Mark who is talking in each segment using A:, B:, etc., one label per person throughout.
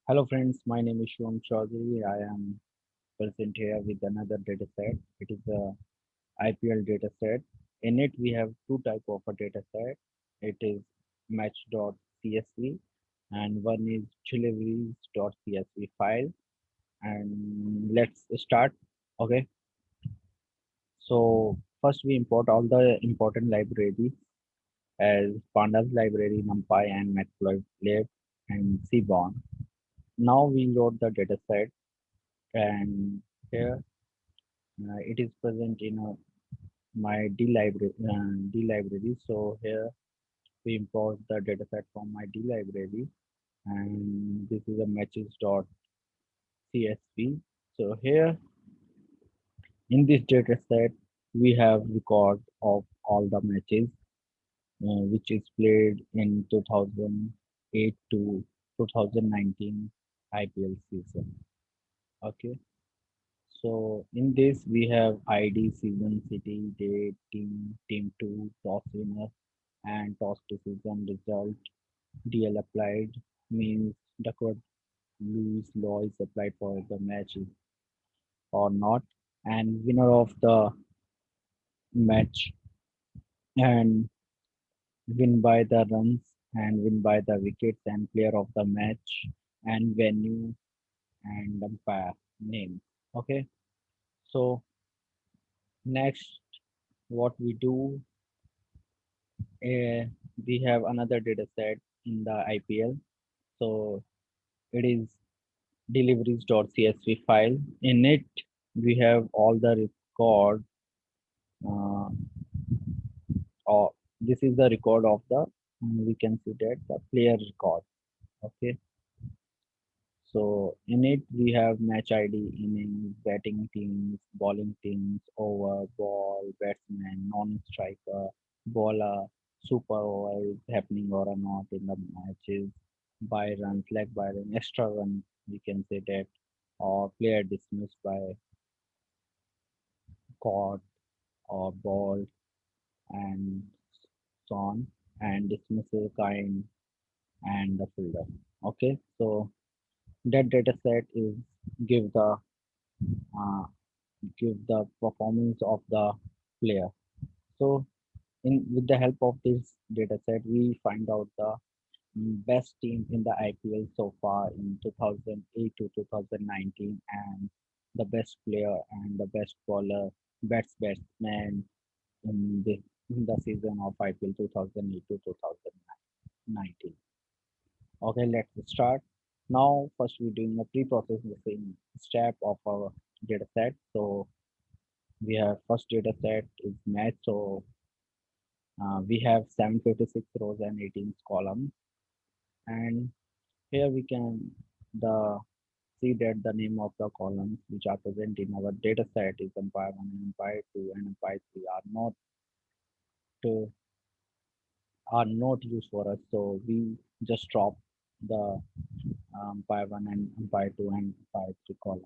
A: Hello friends, my name is Shubham Chaudhary. I am present here with another data set. It is a IPL data set. In it, we have two type of a data set. It is match.csv and one is deliveries.csv file. And let's start. Okay. So first we import all the important libraries as pandas library, NumPy and matplotlib and cborn. Now we load the data set and here it is present in my D library. So here we import the dataset from my D library, and this is a matches.csv. So here in this dataset we have record of all the matches which is played in 2008 to 2019 IPL season. Okay. So in this we have ID, season, city, date, team two, toss winner, and toss decision result. DL applied means Duckworth Lewis law is applied for the match or not, and winner of the match and win by the runs and win by the wickets and player of the match and venue and umpire name. Okay, so next what we do we have another data set in the IPL. So it is deliveries.csv file. In it, we have all the record, uh, or this is the record of the, we can see that the player record. Okay. So in it, we have match ID, innings, batting teams, bowling teams, over, ball, batsman, non-striker, bowler, super overs happening or not in the matches, by runs, leg by run, extra run, we can say that, or player dismissed by caught or ball and so on, and dismissal kind and the fielder. Okay, so that data set is give the uh, give the performance of the player. So in with the help of this data set, we find out the best team in the IPL so far in 2008 to 2019 and the best player and the best bowler, best batsman in the season of IPL 2008 to 2019. Okay, let's start. Now, first we're doing a pre-processing step of our data set. So we have first data set is match. So we have 756 rows and 18 columns. And here we can the see that the name of the columns which are present in our data set is umpire 1 and umpire 2 and umpire 3 uh, are not used for us. So we just drop the umpire 1 and umpire 2 and umpire 3 column.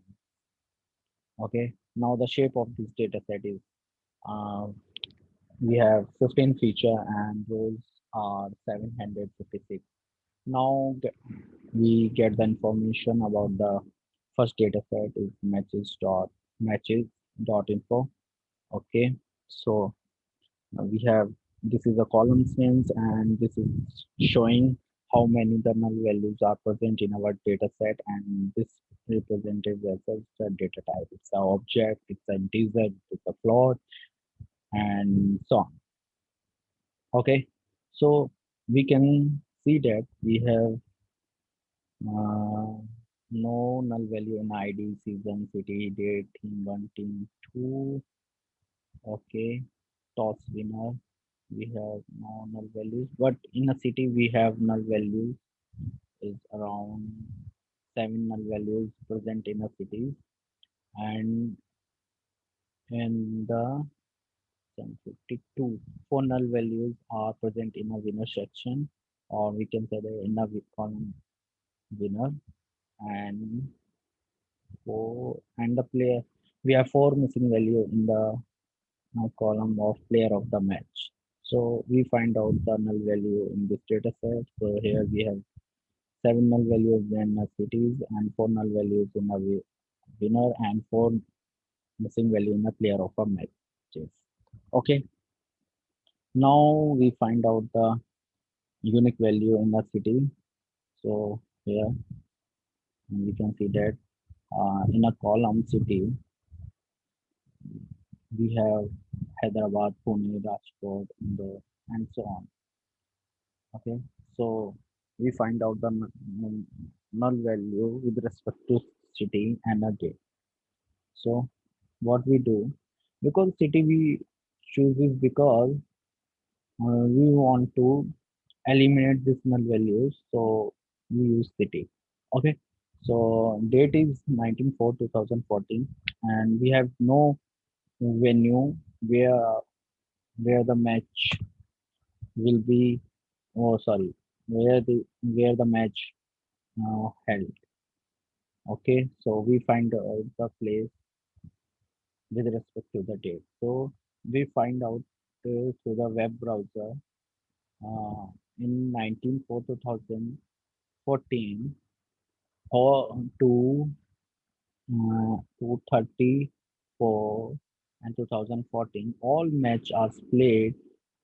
A: Okay. Now the shape of this data set is uh, we have 15 feature and rows are 756. Now we get the information about the first data set is matches.info. Okay. So we have this is a columns names and this is showing how many the null values are present in our data set, and this represented as a data type. It's an object, it's an integer, it's a float, and so on. Okay, so we can see that we have uh, no null value in ID, season, city, date, team one, team two. Okay, toss winner. We have no null values, but in a city we have null values is around seven null values present in a city, and in the 52 four null values are present in a winner section, or we can say the in a column winner, and four and the player. We have four missing value in the column of player of the match. So we find out the null value in this data set. So here we have seven null values in a cities, and four null values in a winner, and four missing value in a player of a matches. Okay, now we find out the unique value in the city. So here we can see that in a column city we have Hyderabad, Pune, Rajkot, Indore, and so on. Okay, so we find out the null value with respect to city and a gate. So what we do, because city we choose is because we want to eliminate this null values, so we use city. Okay, so date is 19/4/2014, and we have no venue where where the match will be, oh sorry, where the match held. Okay, so we find the place with respect to the date. So we find out through the web browser uh, in 19/4/2014 or to 34 and 2014, all match are played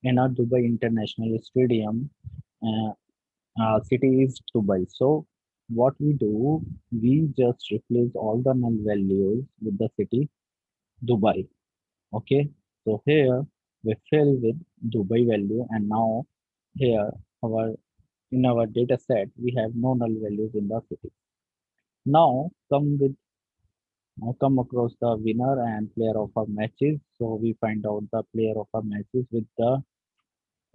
A: in a Dubai International Stadium. Uh, City is Dubai. So what we do, we just replace all the null values with the city Dubai. Okay, so here we fill with Dubai value, and now here our in our data set we have no null values in the city. Now come across the winner and player of our matches. So we find out the player of our matches with the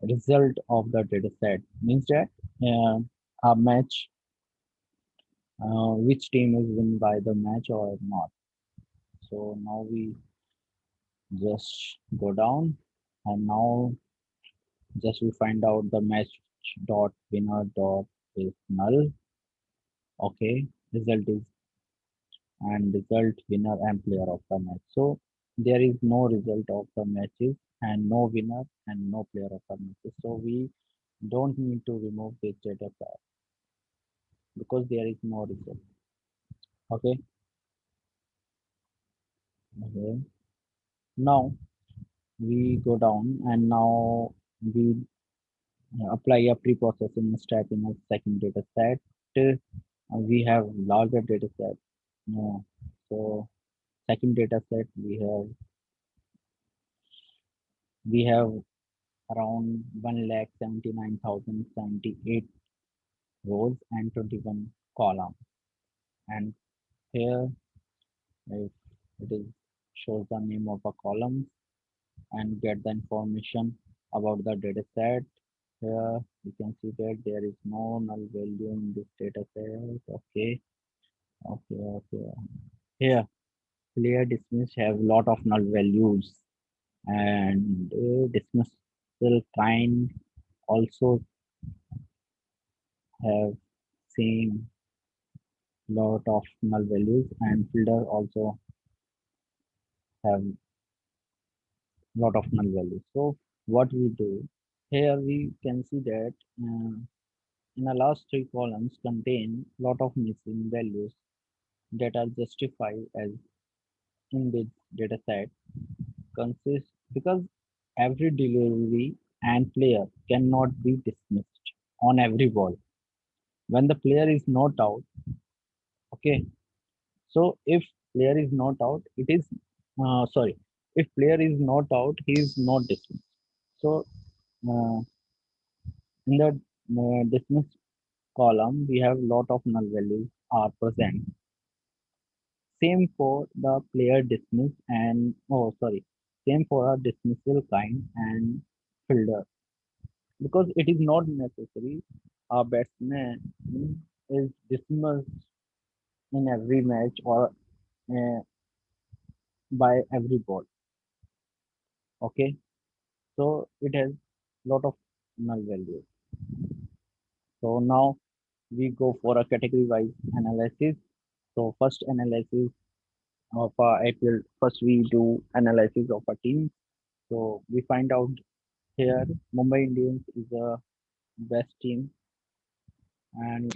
A: result of the data set. Means that a match, which team is win by the match or not. So now we just go down, and now just we find out the match dot winner dot is null. Okay, result is and result winner and player of the match. So there is no result of the matches and no winner and no player of the matches. So we don't need to remove this data set because there is no result. Okay. Okay. Now we go down, and now we apply a pre-processing step in a second data set. We have larger data set. So second data set we have around 1,79,078 rows and 21 columns. And here, if it is shows the name of a column and get the information about the data set. Here you can see that there is no null value in this data set. Okay, okay. Here, clear dismiss have lot of null values, and dismissal kind also have same lot of null values, and filter also have lot of null values. So what we do here, we can see that in the last three columns contain lot of missing values that are justified as in this data set consist because every delivery and player cannot be dismissed on every ball when the player is not out. Okay, so if player is not out, it is sorry. If player is not out, he is not dismissed. So uh, in the dismiss column, we have lot of null values are present. Same for the player dismiss and oh sorry, same for a dismissal kind and fielder because it is not necessary a batsman is dismissed in every match or uh, by every ball. Okay, so it has lot of null values. So now we go for a category wise analysis. So first analysis of IPL. First we do analysis of a team. So we find out here Mumbai Indians is the best team, and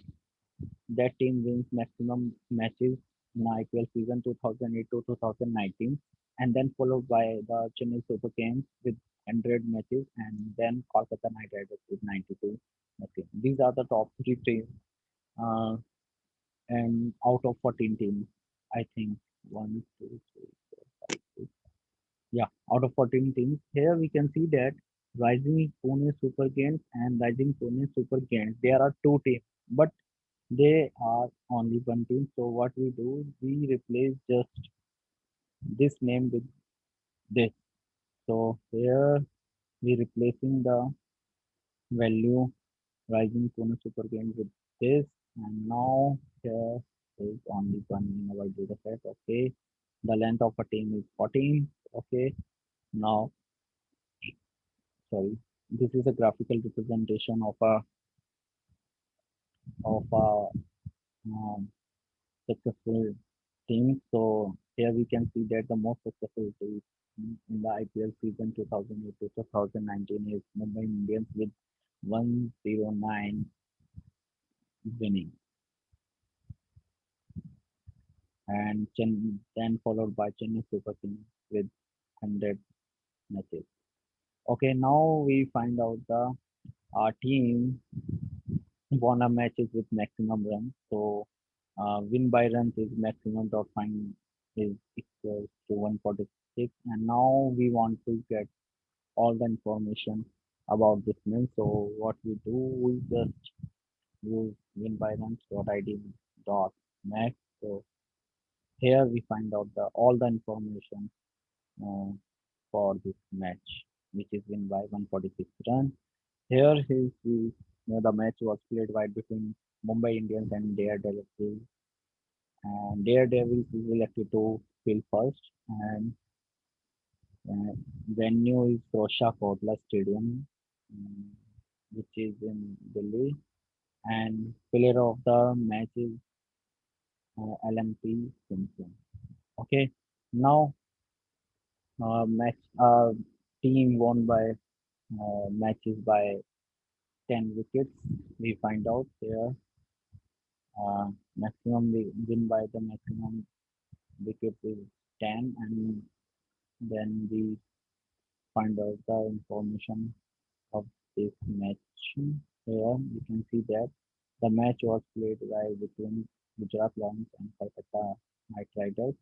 A: That team wins maximum matches in IPL season 2008 to 2019, and then followed by the Chennai Super Kings with 100 matches, and then Kolkata Knight Riders with 92. Okay, these are the top three teams, uh, and out of 14 teams, I think one, two, three, four, five, six. Yeah, out of 14 teams, here we can see that Rising Pune Super Kings and Rising Pune Super Kings, there are two teams, but they are only one team. So what we do, we replace just this name with this. So here we replacing the value Rising Pune Super Kings with this, and now here is only one in our data set. Okay, the length of a team is 14. Okay, now sorry, this is a graphical representation of a successful team. So here we can see that the most successful team in the IPL season 2008 to 2019 is Mumbai Indians with 109 winning, and then followed by Chennai Super Kings with 100 matches. Okay, now we find out the team won a matches with maximum runs. So win by runs is maximum dot find is equals to 146, and now we want to get all the information about this name. So what we do, we just use win by runs dot id dot max. So here we find out the all the information uh, for this match, which is win by 146 run. Here is the match was played by between Mumbai Indians and Daredevils, and Daredevils is elected to field first, and uh, venue is Rosha Kotla Stadium, um, which is in Delhi, and player of the match is LMP Simpson. Okay, now match team won by matches by 10 wickets. We find out here maximum win by the maximum wicket is 10, and then we find out the information of this match. Here you can see that the match was played by between Gujarat Lions and Kolkata Knight Riders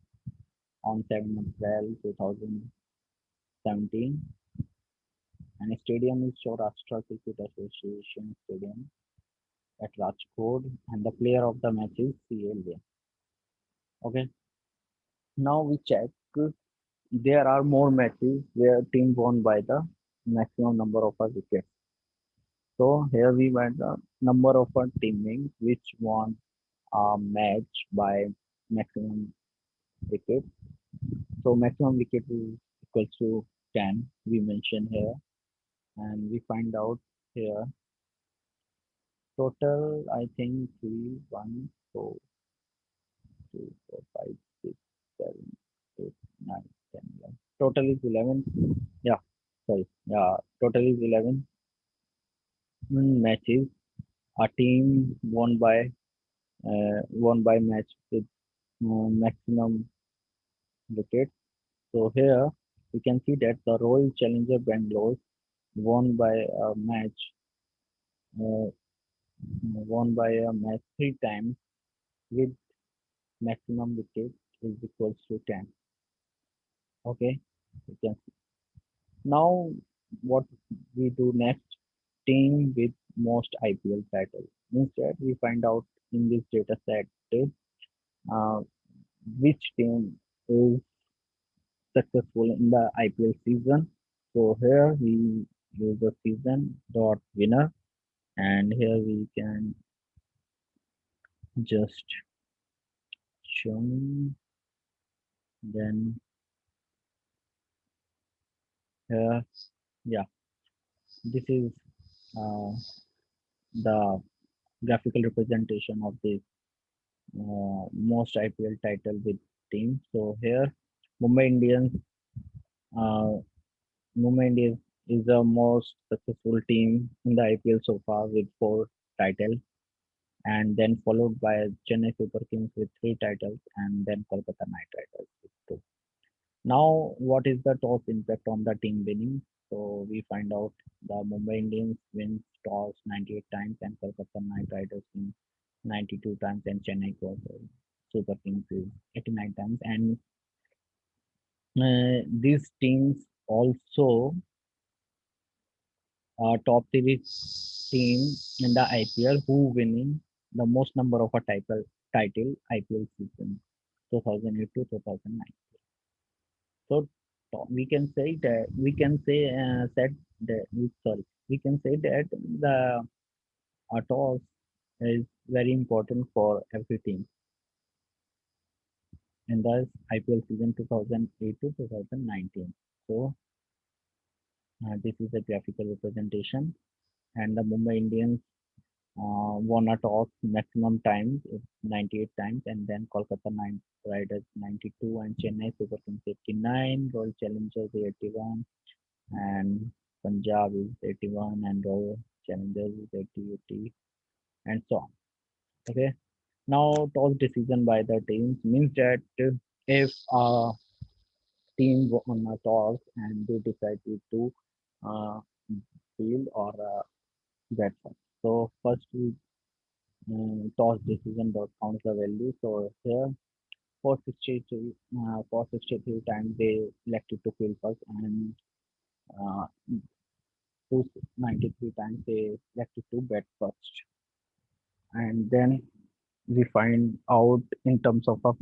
A: on 7 April 2017, and the stadium is Saurashtra Cricket Association Stadium at Rajkot, and the player of the match is CLA. Okay, now we check. There are more matches where team won by the maximum number of wickets. So here we went the number of teammates which won a match by maximum wickets. So maximum wicket is equals to 10. We mention here, and we find out here total. I think 3, 1, 4, 2, 4, 5, 6, 7, 8, 9, 10, 11. Total is 11. Yeah, sorry. Yeah, total is 11 matches. A team won by match with maximum wickets. So here we can see that the Royal Challenger Bangalore won by a match uh, won by a match three times with maximum wicket is equals to 10. Okay, you can see. Now what we do next? Team with most IPL titles. Instead, we find out in this data set uh, which team is successful in the IPL season. So here we use the season dot winner, and here we can just show me. Then here, yeah, this is uh, the graphical representation of this most IPL title with team. So here, Mumbai Indians, uh, Mumbai Indians is the most successful team in the IPL so far with four titles. and then followed by Chennai Super Kings with three titles, and then Kolkata Knight Riders with two. Now, what is the toss impact on the team winning? So we find out the Mumbai Indians win toss 98 times, and Kolkata Knight Riders win 92 times, and Chennai Super Kings is 89 times. And these teams also top three team in the IPL who winning the most number of a title IPL season 2008 to 2009. So we can say that we can say that the toss is very important for every team in the IPL season 2008 to 2019. So this is a graphical representation, and the Mumbai Indians won a toss maximum times, 98 times, and then Kolkata Knight Riders 92, and Chennai Super Kings 89, Royal Challengers 81, and Punjab is 81, and Royal Challengers is 80, and so on. Okay. Now, toss decision by the teams means that if a team won a toss and they decided to uh, field or bat first. So first we toss decision dot counts the value. So here 463 times they elected to field first, and 293 times they elected to bat first. And then we find out in terms of a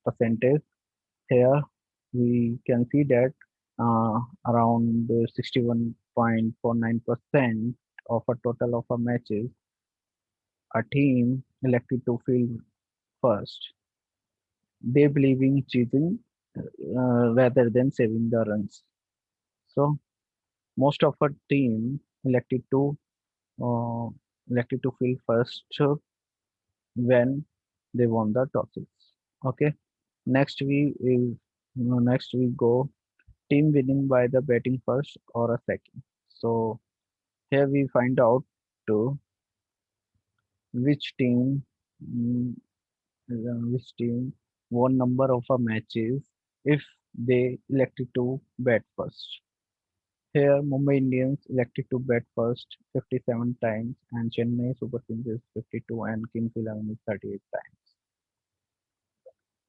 A: percentage. Here we can see that around 61.49% of a total of a matches, a team elected to field first. They believe in cheating rather than saving the runs. So most of a team elected to uh, field first when they won the tosses. Okay. Next next we go team winning by the batting first or a second. So here we find out to which team mm, which team won number of matches if they elected to bat first. Here, Mumbai Indians elected to bat first 57 times, and Chennai Super Kings is 52, and Kings 11 is 38 times.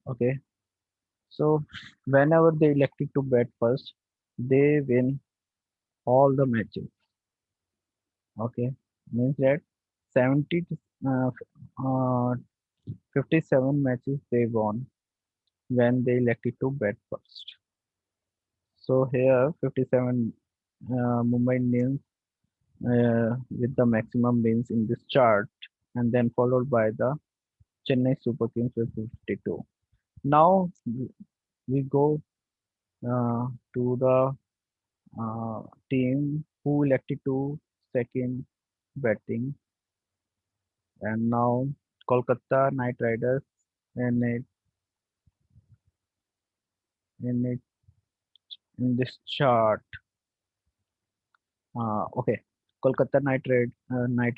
A: Okay, so whenever they elected to bat first, they win all the matches. Okay, means that 70 to, uh, 57 matches they won when they elected to bat first. So here 57 Mumbai Indians with the maximum wins in this chart, and then followed by the Chennai Super Kings with 52. Now we go to the uh, team who elected to second batting, and now Kolkata Knight Riders in it in this chart. Okay, Kolkata Knight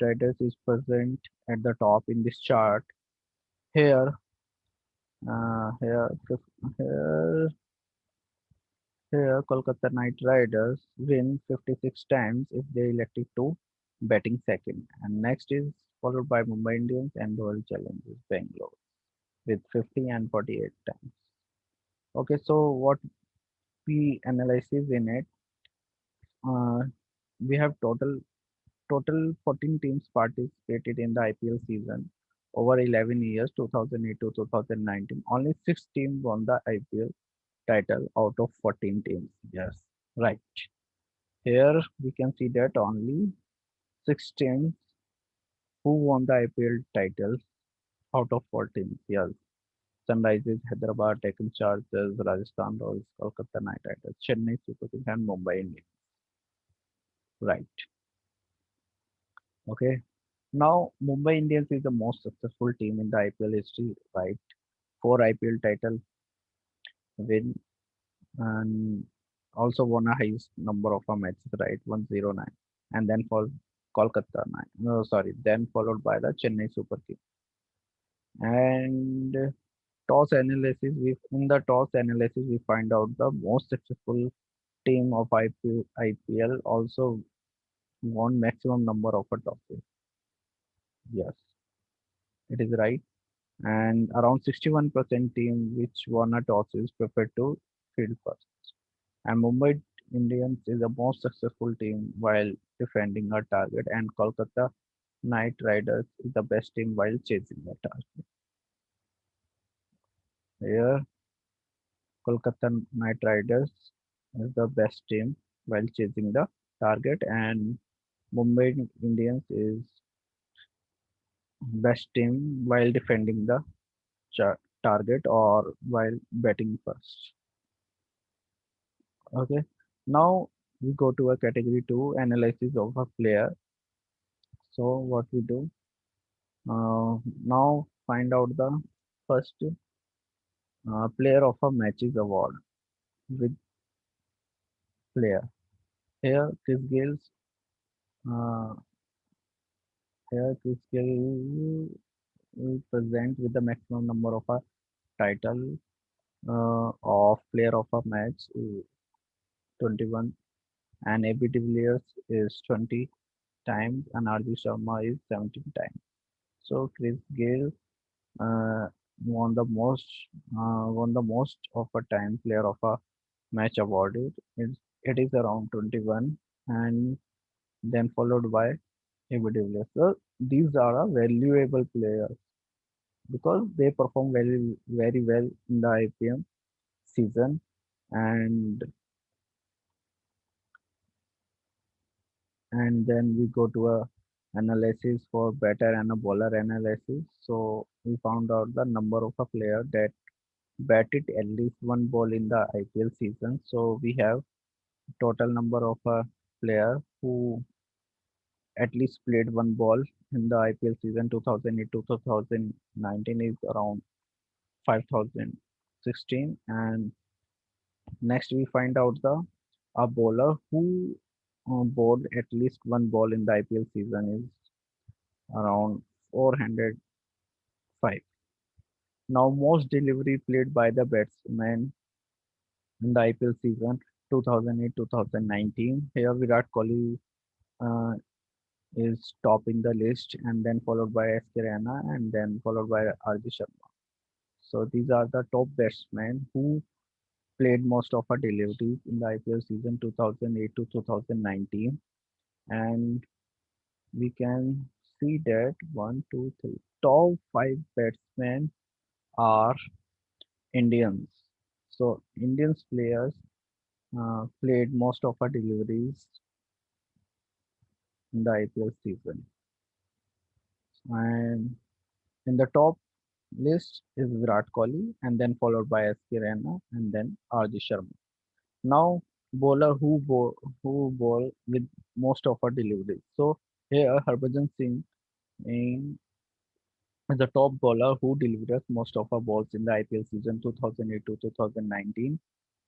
A: Riders is present at the top in this chart. Here, here, here, Kolkata Knight Riders win 56 times if they elected to batting second, and next is followed by Mumbai Indians and Royal Challengers Bangalore with 50 and 48 times. Okay, so what we analysis in it, uh, we have total 14 teams participated in the IPL season over 11 years, 2008 to 2019. Only 6 teams won the IPL title out of 14 teams. Yes, right. Here we can see that only 6 teams who won the IPL titles out of 14. Yes, Sunrisers, Hyderabad, Deccan Chargers, Rajasthan Royals, Kolkata Knight Riders, Chennai Super Kings, and Mumbai Indians. Right. Okay. Now Mumbai Indians is the most successful team in the IPL history. Right. 4 IPL title win, and also won a highest number of matches. Right. 109, and then for Kolkata Knight. No, sorry. Then followed by the Chennai Super Kings. And toss analysis. We in the toss analysis we find out the most successful team of IPL also won maximum number of a tosses. Yes, it is right. And around 61% team which won a toss is preferred to field first. And Mumbai Indians is the most successful team while defending a target, and Kolkata Knight Riders is the best team while chasing a target. Here, Kolkata Knight Riders is the best team while chasing the target, and Mumbai Indians is best team while defending the target or while batting first. Okay. Now we go to a category two analysis of a player. So what we do now find out the first player of a matches award with player. Here Chris Gale's uh, here Chris Gale will present with the maximum number of a title of player of a match 21, and AB de Villiers is 20 times and RJ Sharma is 17 times. So Chris Gale uh, won the most of a time player of a match awarded. It is around 21, and then followed by AB de Villiers. So these are a valuable players because they perform very well in the IPM season, and then we go to a analysis for batter and a bowler analysis. So we found out the number of a player that batted at least one ball in the IPL season. So we have total number of a player who at least played one ball in the IPL season 2008 to 2019 is around 5016. And next we find out the a bowler who bowled at least one ball in the IPL season is around 405. Now most delivery played by the batsman in the IPL season 2008-2019. Here Virat Kohli uh, is top in the list, and then followed by SK Raina, and then followed by RJ Sharma. So these are the top batsmen who played most of our deliveries in the IPL season 2008 to 2019, and we can see that one, two, three, top five batsmen are Indians. So Indians players played most of our deliveries in the IPL season, and in the top list is Virat Kohli, and then followed by SK Raina, and then RJ Sharma. Now, bowler who bowl with most of our deliveries. So here Harbhajan Singh is the top bowler who delivers most of our balls in the IPL season 2008 to 2019,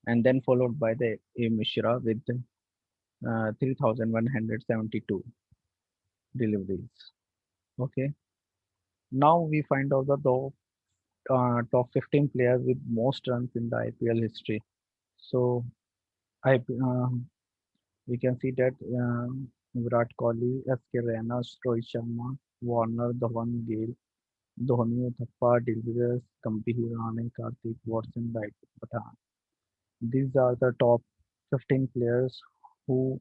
A: and then followed by the A Mishra with 3,172 deliveries. Okay. Now we find out the top 15 players with most runs in the IPL history. So I we can see that Virat Kohli, SK Raina, Rohit Sharma, Warner, Dhawan, Gale, Dhoni, Thappa, De Villiers, Gambhir, Rane, Karthik, Watson, Wright, Pathan. These are the top 15 players who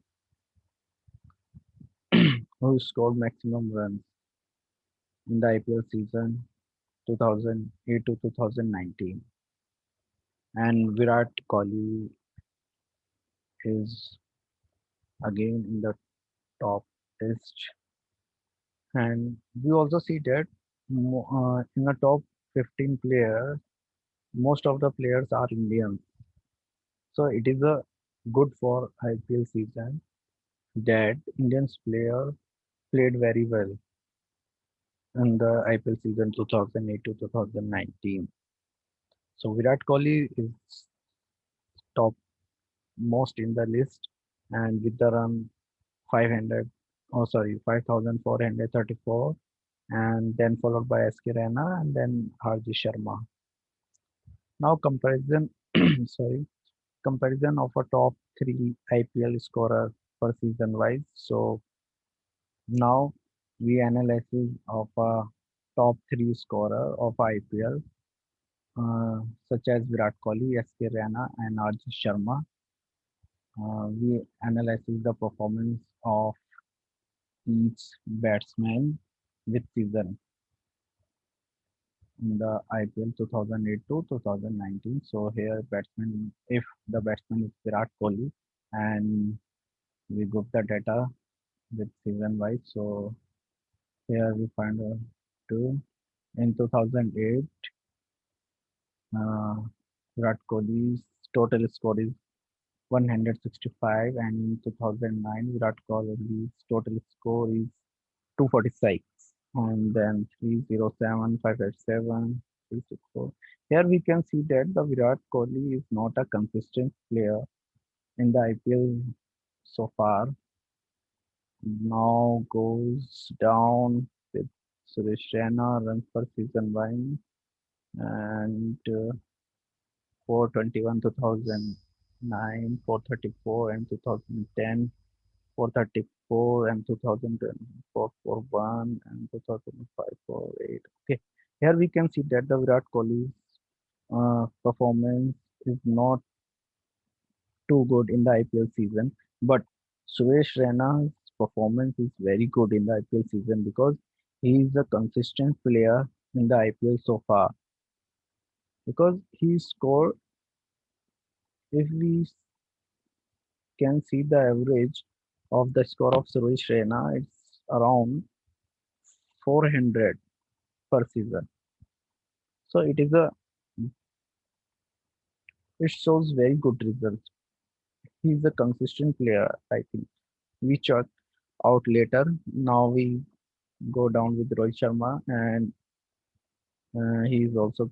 A: who scored maximum runs in the IPL season 2008 to 2019. And Virat Kohli is again in the top list. And we also see that in the top 15 players, most of the players are Indians. So it is a good for IPL season that Indians player played very well in the IPL season 2008 to 2019. So Virat Kohli is top most in the list, and with the run 500. oh sorry, 5,434, and then followed by SK Raina and then Harji Sharma. Now comparison, sorry, comparison of a top three IPL scorer per season wise. So now we analysis of a top three scorer of IPL, such as Virat Kohli, SK Raina, and Harji Sharma. We analysis the performance of each batsman with season in the IPL 2008 to 2019. So here batsman, if the batsman is Virat Kohli, and we group the data with season wise. So here we find two in 2008, uh, Virat Kohli's total score is 165, and in 2009 Virat Kohli's total score is 246, and then 307, 587, 364. Here we can see that the Virat Kohli is not a consistent player in the IPL so far. Now goes down with Suresh Raina runs per season one, and 421 2009, 434 and 2010, 434 and 2024 for 1 and 2005 for 8. Okay, here we can see that the Virat Kohli's performance is not too good in the IPL season, but Suresh Raina's performance is very good in the IPL season because he is a consistent player in the IPL so far. Because he scored, if we can see the average of the score of Suresh Raina, it's around 400 per season. So it shows very good results. He's a consistent player, I think. We check out later. Now we go down with Rohit Sharma, and he is also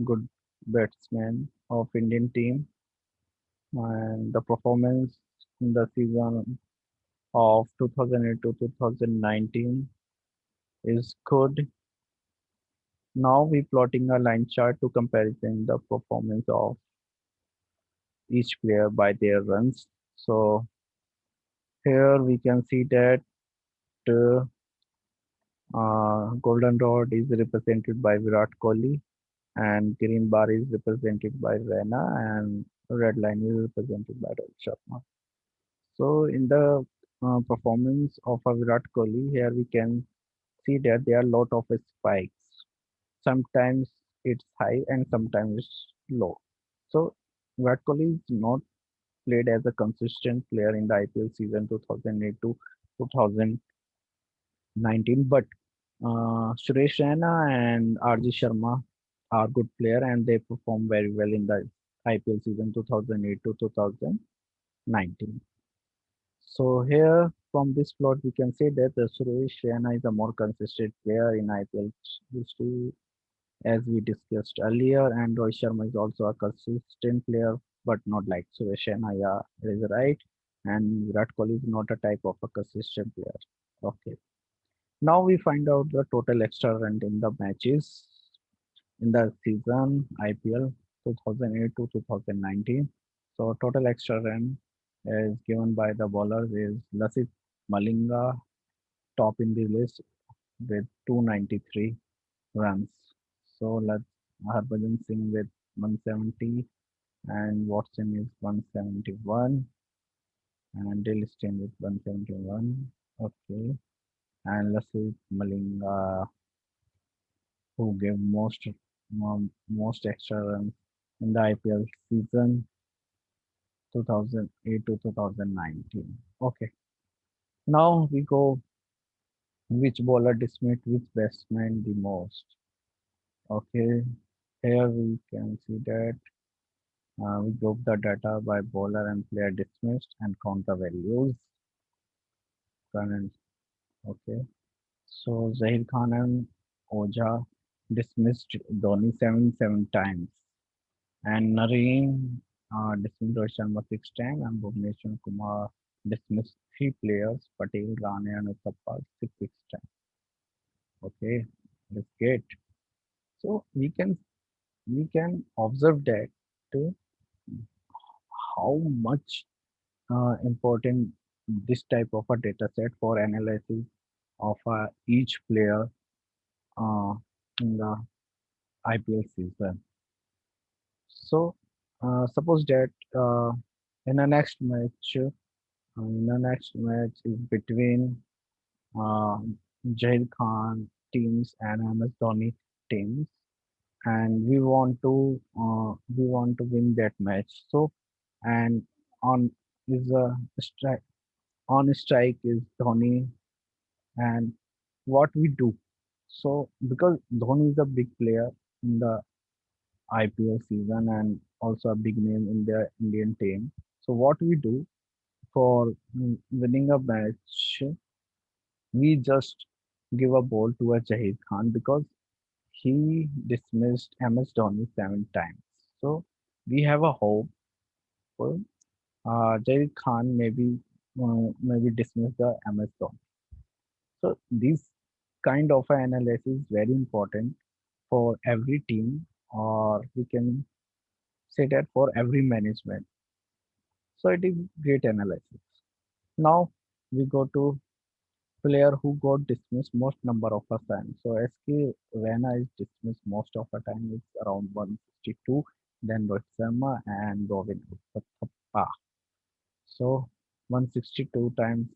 A: good batsman of Indian team. And the performance in the season of 2008 to 2019 is good. Now we plotting a line chart to comparison the performance of each player by their runs. So here we can see that uh, golden rod is represented by Virat Kohli, and green bar is represented by Raina, and red line is represented by Rohit Sharma. So in the performance of a Virat Kohli, here we can see that there are a lot of spikes. Sometimes it's high and sometimes it's low. So Virat Kohli is not played as a consistent player in the IPL season 2008 to 2019, but Suresh Raina and RJ Sharma are good player and they perform very well in the IPL season 2008 to 2019. So here from this plot we can say that Suresh Raina is a more consistent player in IPL history as we discussed earlier, and Rohit Sharma is also a consistent player but not like Suresh Raina. Yeah, it is right. And Virat Kohli is not a type of a consistent player. Okay. Now we find out the total extra run in the matches in the season IPL 2008 to 2019. So total extra run is given by the bowlers is Lasith Malinga top in the list with 293 runs. So let's Harbhajan Singh with 170 and Watson is 171 and Dilston with 171. Okay. And Lasith Malinga who gave most extra runs in the IPL season 2008 to 2019. Okay, now we go which bowler dismissed which batsman the most. Okay, here we can see that we group the data by bowler and player dismissed and count the values. Current, okay, so Zahir Khan and Oja dismissed Dhoni seven times. And Nareen dismissed Rohit Sharma 6 times and Bhuvneshwar Kumar dismissed three players, Patel, Rane, and Uthappa, 6 times. Okay, that's great. So we can observe that uh, how much important this type of a data set for analysis of each player uh, in the IPL season. So suppose that in the next match, is between uh, Jahir Khan teams and MS Dhoni teams, and we want to win that match. So and on is a strike on strike is Dhoni, and what we do. So because Dhoni is a big player in the IPL season and also a big name in the Indian team. So what we do for winning a match, we just give a ball to a Jahid Khan because he dismissed MS Dhoni 7 times. So we have a hope for Jahid Khan maybe dismiss the MS Dhoni. So this kind of analysis is very important for every team, or we can say that for every management. So it is great analysis. Now we go to player who got dismissed most number of the time. So SK Rana is dismissed most of the time. It's around 162. Then Rohit Sharma and Robin Uthappa. So 162 times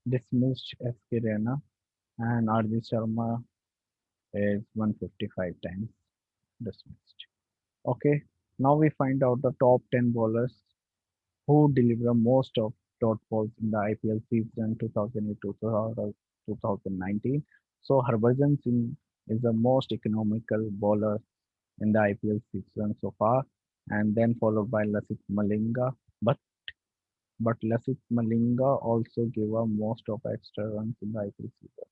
A: dismissed SK Rana, and RJ Sharma is 155 times dismissed. Okay, now we find out the top 10 bowlers who deliver most of dot balls in the IPL season 2008 to 2019. So Harbhajan Singh is the most economical bowler in the IPL season so far, and then followed by Lasith Malinga. But Lasith Malinga also gave up most of extra runs in the IPL season,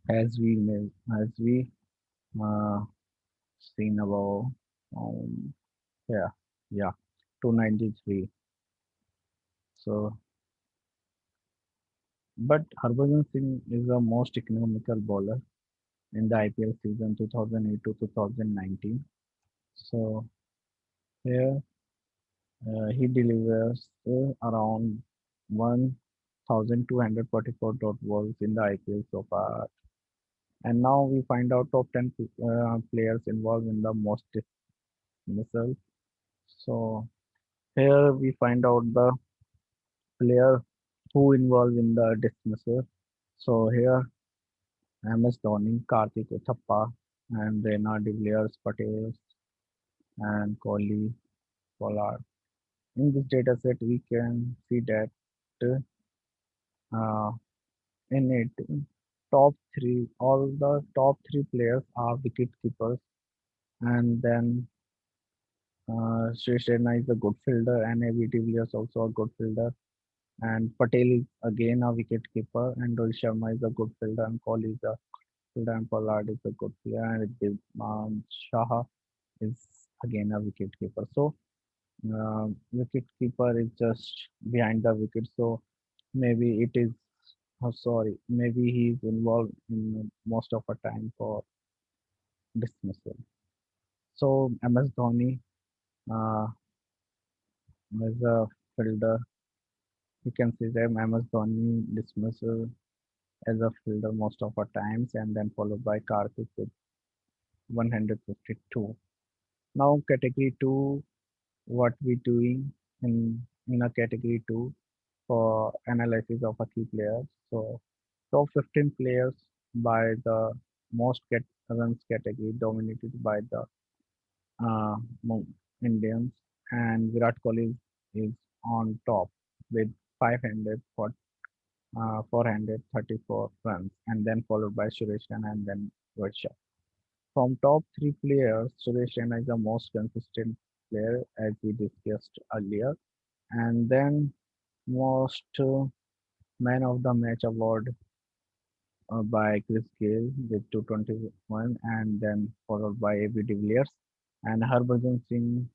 A: as we uh, seen above. Um, yeah, yeah, 293. So but Harbhajan Singh is the most economical bowler in the IPL season 2008 to 2019. So here he delivers around 1,244 dot balls in the IPL so far. And now we find out top 10 players involved in the most dismissal. So here we find out the player who involved in the dismissal. So here MS Dhoni, Karthik Uthappa, and Reina de Villiers Patel and Kohli Pollard. In this data set, we can see that uh, in it, all the top three players are wicket keepers, and then Srish Raina is a good fielder, and AB de Villiers also a good fielder, and Patel is again a wicket keeper, and Rohit Sharma is a good fielder, and Kohli is a fielder, and Pollard is a good player, and Shah is again a wicket keeper. So wicket keeper is just behind the wicket. So maybe it is. Oh, sorry, maybe he is involved in most of the time for dismissal. So MS Dhoni uh, is a fielder. You can see them MS Dhoni dismissal as a fielder most of the times, and then followed by Karthik with 152. Now category two, what we doing in a category two for analysis of a key players. So top 15 players by the most runs category dominated by the uh, Indians, and Virat Kohli is on top with 500 for 434 runs, and then followed by Suresh Raina and then Rohit Sharma. From top three players, Suresh Raina is the most consistent player as we discussed earlier, and then most man of the match award by Chris Gayle with 221, and then followed by AB de Villiers and Harbhajan Singh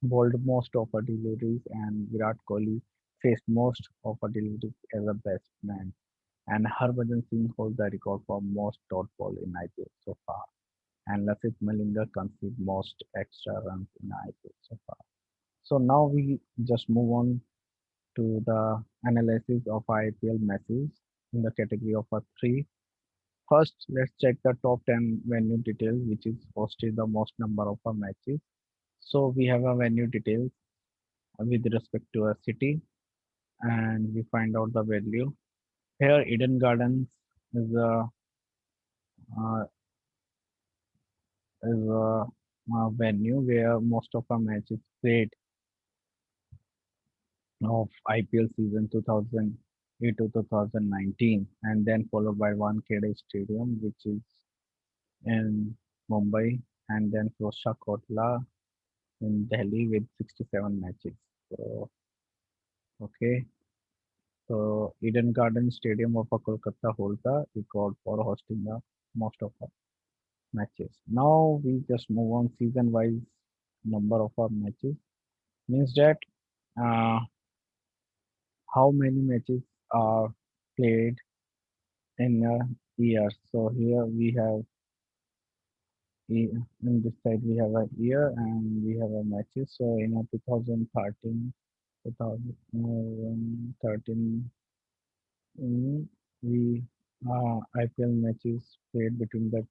A: bowled most of her deliveries, and Virat Kohli faced most of her deliveries as a batsman. And Harbhajan Singh holds the record for most dot ball in IPL so far. And Lasith Malinga conceded most extra runs in IPL so far. So now we just move on to the analysis of IPL matches in the category of a three. First, let's check the top 10 venue details, which is hosted the most number of our matches. So we have a venue details with respect to a city, and we find out the value. Here, Eden Gardens is uh, a venue where most of our matches played of IPL season 2008 to 2019, and then followed by Wankhede Stadium, which is in Mumbai, and then Firozshah Kotla in Delhi with 67 matches. So, okay, so Eden Garden Stadium of Kolkata holds the record for hosting the most of our matches. Now we just move on season-wise number of our matches. Means that uh, how many matches are played in a year. So here we have in this side we have a year and we have a matches. So in a 2013, 2013 we IPL matches played between the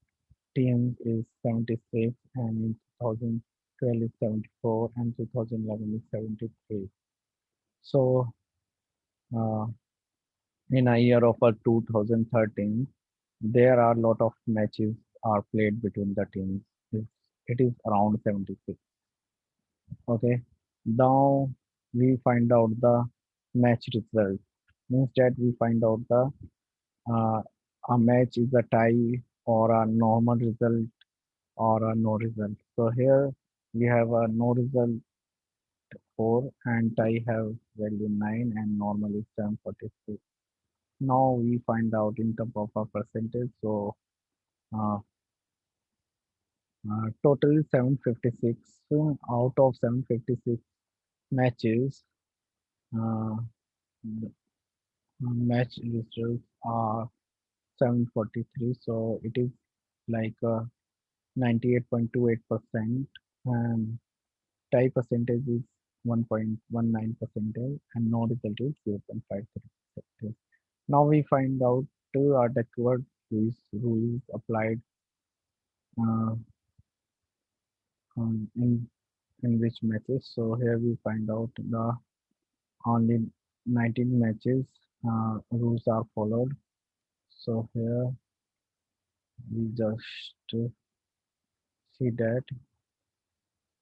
A: teams is 76 and in 2012 is 74 and 2011 is 73. So uh, in a year of 2013 there are a lot of matches are played between the teams. It's- It is around 76. Okay. Now we find out the match result. Means that we find out the uh, a match is a tie or a normal result or a no result. So here we have a no result 4 and tie have value 9 and normal is 746. Now we find out in terms of a percentage. So uh, total 756 out of 756 matches. Uh, the match results are 743, so it is like 98.28%, and tie percentage is 1.19%, and no result is 0.53%. Now we find out that what rules applied uh, in which matches. So here we find out the only 19 matches rules are followed. So here we just see that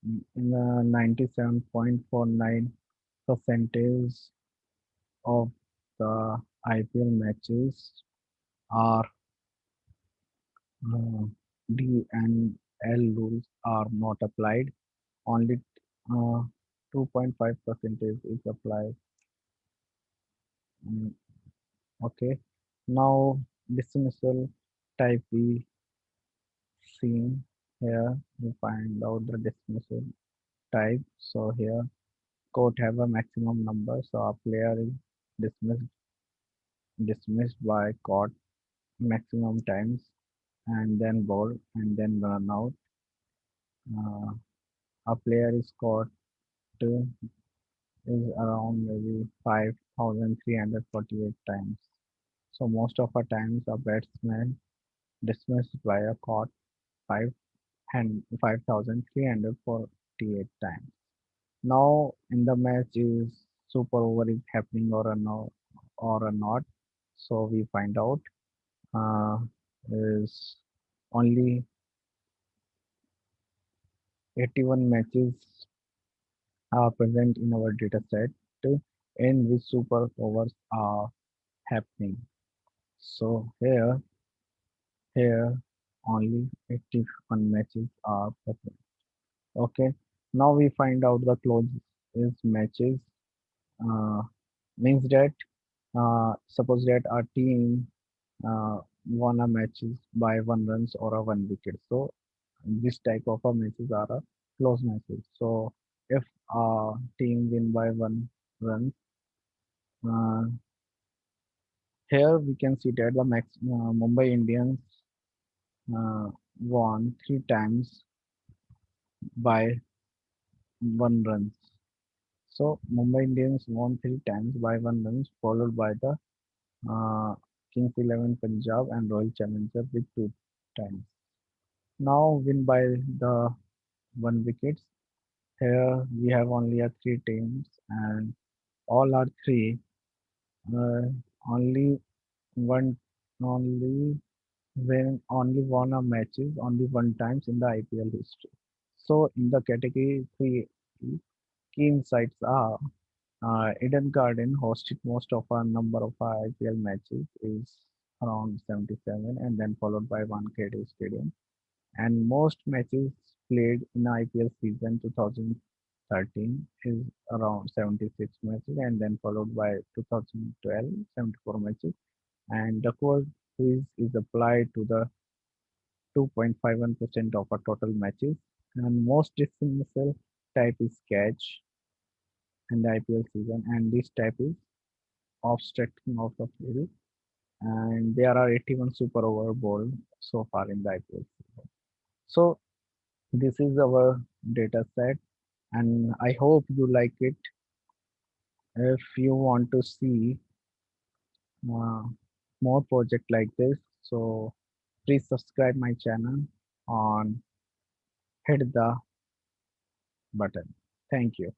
A: in 97.49 percentage of the IPL matches are uh, D and L rules are not applied. Only 2.5 percentage is applied. Mm, okay. Now dismissal type we seen here. We find out the dismissal type. So here court have a maximum number. So a player is dismissed by court maximum times and then ball and then run out. Uh, a player is caught is around maybe 5,348 times. So most of the times a batsman dismissed by a court 5 and 5,348 times. Now in the match is super over is happening or a not. So we find out uh, is only 81 matches are present in our data set in which super overs are happening. So here only 81 matches are present. Okay. Now we find out the closest matches. Uh, means that suppose that our team won a matches by 1 runs or a 1 wicket. So this type of a matches are a close matches. So if team win by one run. Uh, Here we can see that the Mumbai Indians won three times by one runs. So Mumbai Indians won three times by one runs, followed by the uh, Kings 11 Punjab and Royal Challengers with two times. Now win by the one wickets. Here we have only three teams, and all are three. Uh, only one, only only won a matches only one times in the IPL history. So in the category three, key insights are Eden Garden hosted most of our number of our IPL matches is around 77 and then followed by Wankhede Stadium. And most matches played in IPL season 2013 is around 76 matches and then followed by 2012 74 matches. And the quiz is applied to the 2.51% of our total matches. And most dismissal type is catch in the IPL season, and this type is obstructing of the field. And there are 81 super over ball so far in the IPL season. So this is our data set, and I hope you like it. If you want to see uh, more project like this, so please subscribe my channel on hit the button. Thank you.